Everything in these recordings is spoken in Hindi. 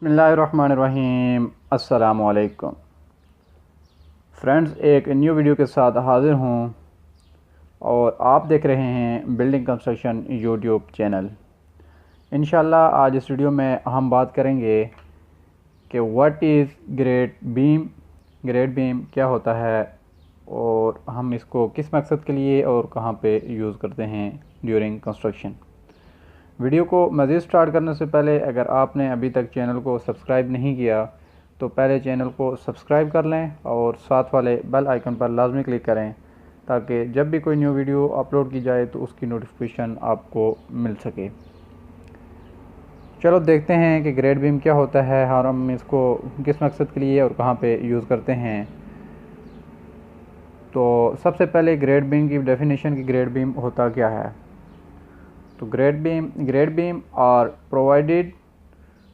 बिस्मिल्लाहिर्रहमानिर्रहीम। अस्सलामुअलैकुम फ्रेंड्स, एक न्यू वीडियो के साथ हाज़िर हूँ और आप देख रहे हैं बिल्डिंग कंस्ट्रक्शन यूट्यूब चैनल। इंशाल्लाह आज इस वीडियो में हम बात करेंगे कि व्हाट इज़ ग्रेड बीम क्या होता है और हम इसको किस मकसद के लिए और कहाँ पे यूज़ करते हैं ड्यूरिंग कंस्ट्रक्शन। वीडियो को मज़ीद स्टार्ट करने से पहले अगर आपने अभी तक चैनल को सब्सक्राइब नहीं किया तो पहले चैनल को सब्सक्राइब कर लें और साथ वाले बेल आइकन पर लाजमी क्लिक करें ताकि जब भी कोई न्यू वीडियो अपलोड की जाए तो उसकी नोटिफिकेशन आपको मिल सके। चलो देखते हैं कि ग्रेड बीम क्या होता है और हम इसको किस मकसद के लिए और कहाँ पे यूज़ करते हैं। तो सबसे पहले ग्रेड बीम की डेफिनेशन की ग्रेड बीम होता क्या है। तो grade beam are provided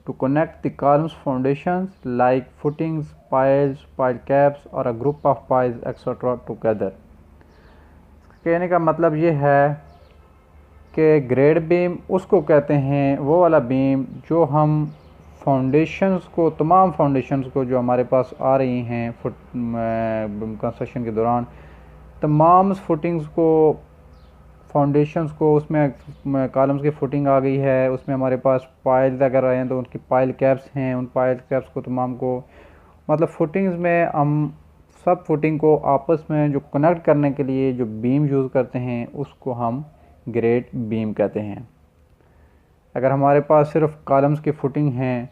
to connect the columns foundations like footings, piles, pile caps or a group of piles etc. together। कहने का मतलब ये है कि ग्रेड बीम उसको कहते हैं वो वाला बीम जो हम फाउंडेशंस को तमाम फाउंडेशंस को जो हमारे पास आ रही हैं कंस्ट्रक्शन के दौरान तमाम फुटिंग्स को फाउंडेशंस को उसमें कॉलम्स की फुटिंग आ गई है, उसमें हमारे पास पाइल्स अगर आए हैं तो उनकी पाइल कैप्स हैं, उन पाइल कैप्स को तमाम को मतलब फुटिंग्स में हम सब फुटिंग को आपस में जो कनेक्ट करने के लिए जो बीम यूज़ करते हैं उसको हम ग्रेड बीम कहते हैं। अगर हमारे पास सिर्फ कॉलम्स की फुटिंग हैं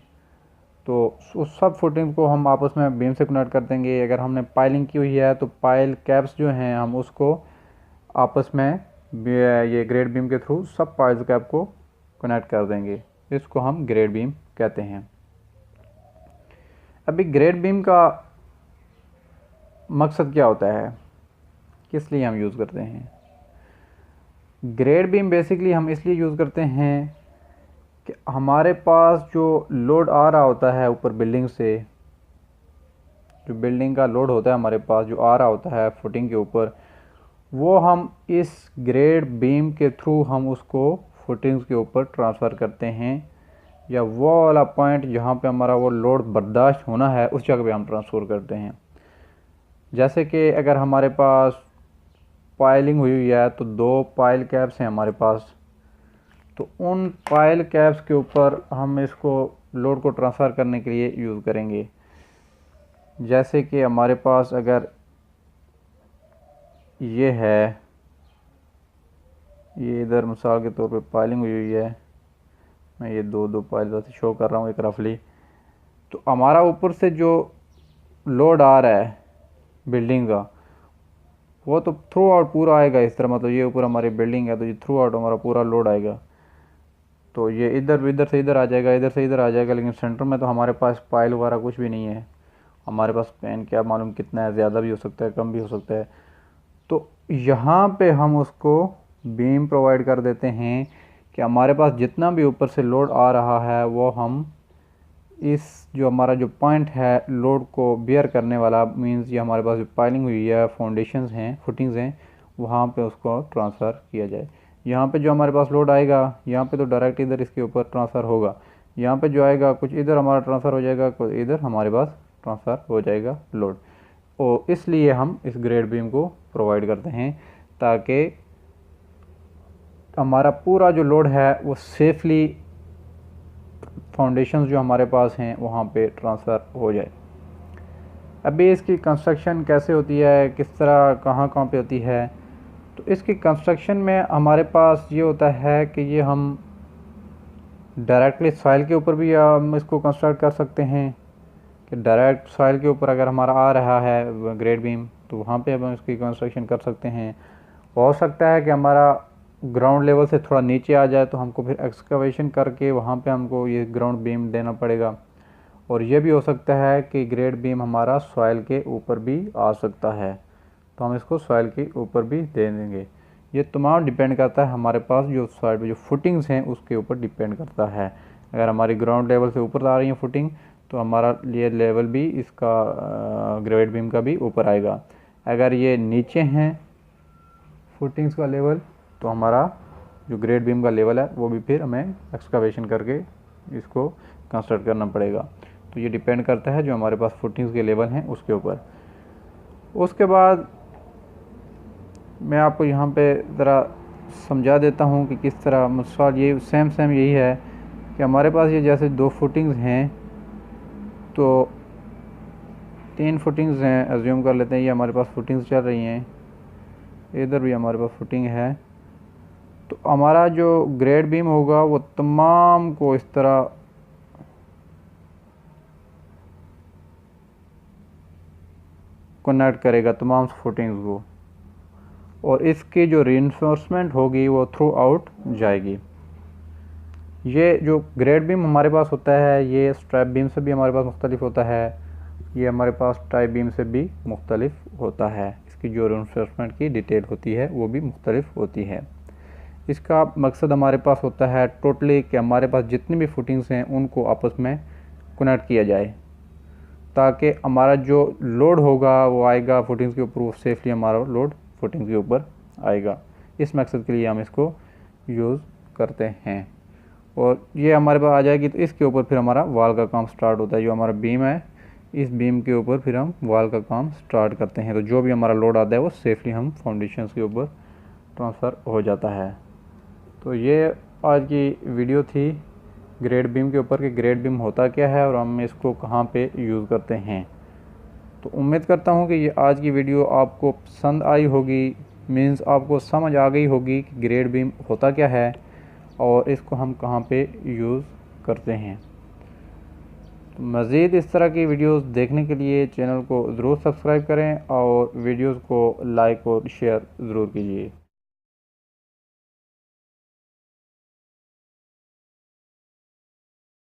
तो उस सब फुटिंग को हम आपस में बीम से कनेक्ट कर देंगे। अगर हमने पाइलिंग की हुई है तो पाइल कैप्स जो हैं हम उसको आपस में ये ग्रेड बीम के थ्रू सब पाइल्स कैप को कनेक्ट कर देंगे। इसको हम ग्रेड बीम कहते हैं। अभी ग्रेड बीम का मकसद क्या होता है, किस लिए हम यूज़ करते हैं। ग्रेड बीम बेसिकली हम इसलिए यूज़ करते हैं कि हमारे पास जो लोड आ रहा होता है ऊपर बिल्डिंग से, जो बिल्डिंग का लोड होता है हमारे पास जो आ रहा होता है फुटिंग के ऊपर, वो हम इस ग्रेड बीम के थ्रू हम उसको फुटिंग्स के ऊपर ट्रांसफ़र करते हैं या वो वाला पॉइंट जहाँ पे हमारा वो लोड बर्दाश्त होना है उस जगह पे हम ट्रांसफ़र करते हैं। जैसे कि अगर हमारे पास पाइलिंग हुई है तो 2 पाइल कैप्स हैं हमारे पास, तो उन पाइल कैप्स के ऊपर हम इसको लोड को ट्रांसफ़र करने के लिए यूज़ करेंगे। जैसे कि हमारे पास अगर ये है, ये इधर मिसाल के तौर पे पाइलिंग हुई है, मैं ये दो पाइल वैसे शो कर रहा हूँ एक रफली। तो हमारा ऊपर से जो लोड आ रहा है बिल्डिंग का वो तो थ्रू आउट पूरा आएगा इस तरह, मतलब ये ऊपर हमारी बिल्डिंग है तो ये थ्रू आउट हमारा पूरा लोड आएगा। तो ये इधर से इधर आ जाएगा, इधर से इधर आ जाएगा, लेकिन सेंटर में तो हमारे पास पाइल वगैरह कुछ भी नहीं है। हमारे पास पेन क्या मालूम कितना है, ज़्यादा भी हो सकता है कम भी हो सकता है। तो यहाँ पे हम उसको बीम प्रोवाइड कर देते हैं कि हमारे पास जितना भी ऊपर से लोड आ रहा है वो हम इस जो हमारा जो पॉइंट है लोड को बियर करने वाला, मींस ये हमारे पास जो पाइलिंग हुई है फाउंडेशंस हैं फुटिंग्स हैं वहाँ पे उसको ट्रांसफ़र किया जाए। यहाँ पे जो हमारे पास लोड आएगा यहाँ पे तो डायरेक्ट इधर इसके ऊपर ट्रांसफ़र होगा, यहाँ पे जो आएगा कुछ इधर हमारा ट्रांसफ़र हो जाएगा, कुछ इधर हमारे पास ट्रांसफ़र हो जाएगा लोड। और इसलिए हम इस ग्रेड बीम को प्रोवाइड करते हैं ताकि हमारा पूरा जो लोड है वो सेफली फाउंडेशंस जो हमारे पास हैं वहाँ पे ट्रांसफ़र हो जाए। अभी इसकी कंस्ट्रक्शन कैसे होती है, किस तरह कहाँ कहाँ पे होती है। तो इसकी कंस्ट्रक्शन में हमारे पास ये होता है कि ये हम डायरेक्टली सॉइल के ऊपर भी हम इसको कंस्ट्रक्ट कर सकते हैं कि डायरेक्ट सॉइल के ऊपर अगर हमारा आ रहा है ग्रेड बीम तो वहाँ पे हम इसकी कंस्ट्रक्शन कर सकते हैं। हो सकता है कि हमारा ग्राउंड लेवल से थोड़ा नीचे आ जाए तो हमको फिर एक्सकवेशन करके वहाँ पे हमको ये ग्राउंड बीम देना पड़ेगा। और ये भी हो सकता है कि ग्रेड बीम हमारा सॉइल के ऊपर भी आ सकता है तो हम इसको सॉइल के ऊपर भी दे देंगे। ये तमाम डिपेंड करता है हमारे पास जो सॉइल पे जो फुटिंग्स हैं उसके ऊपर डिपेंड करता है। अगर हमारी ग्राउंड लेवल से ऊपर आ रही है फुटिंग तो हमारा ये लेवल भी इसका ग्रेड बीम का भी ऊपर आएगा। अगर ये नीचे हैं फुटिंग्स का लेवल तो हमारा जो ग्रेड बीम का लेवल है वो भी फिर हमें एक्सकवेशन करके इसको कंस्ट्रक्ट करना पड़ेगा। तो ये डिपेंड करता है जो हमारे पास फुटिंग्स के लेवल हैं उसके ऊपर। उसके बाद मैं आपको यहाँ पे ज़रा समझा देता हूँ कि किस तरह मिसाल ये सेम यही है कि हमारे पास ये जैसे 2 फुटिंग्स हैं तो 3 फुटिंग्स हैं, एज्यूम कर लेते हैं ये हमारे पास फुटिंग्स चल रही हैं, इधर भी हमारे पास फुटिंग है। तो हमारा जो ग्रेड बीम होगा वो तमाम को इस तरह कनेक्ट करेगा, तमाम फुटिंग्स को, और इसकी जो रीइंफोर्समेंट होगी वो थ्रू आउट जाएगी। ये जो ग्रेड बीम हमारे पास होता है ये स्ट्रैप बीम से भी हमारे पास मुख्तलिफ होता है, ये हमारे पास टाई बीम से भी मुख्तलिफ होता है। इसकी जो रीइंफोर्समेंट की डिटेल होती है वो भी मुख्तलिफ होती है। इसका मकसद हमारे पास होता है टोटली कि हमारे पास जितनी भी फुटिंग्स हैं उनको आपस में कनेक्ट किया जाए, ताकि हमारा जो लोड होगा वो आएगा फुटिंग्स के ऊपर, वो सेफली हमारा लोड फुटिंग्स के ऊपर आएगा। इस मकसद के लिए हम इसको यूज़ करते हैं। और ये हमारे पास आ जाएगी तो इसके ऊपर फिर हमारा वॉल का काम स्टार्ट होता है। जो हमारा बीम है इस बीम के ऊपर फिर हम वॉल का काम स्टार्ट करते हैं। तो जो भी हमारा लोड आता है वो सेफली हम फाउंडेशन के ऊपर ट्रांसफ़र हो जाता है। तो ये आज की वीडियो थी ग्रेड बीम के ऊपर कि ग्रेड बीम होता क्या है और हम इसको कहाँ पे यूज़ करते हैं। तो उम्मीद करता हूँ कि ये आज की वीडियो आपको पसंद आई होगी, मीन्स आपको समझ आ गई होगी कि ग्रेड बीम होता क्या है और इसको हम कहाँ पे यूज़ करते हैं। तो मज़ीद इस तरह की वीडियोस देखने के लिए चैनल को ज़रूर सब्सक्राइब करें और वीडियोस को लाइक और शेयर ज़रूर कीजिए।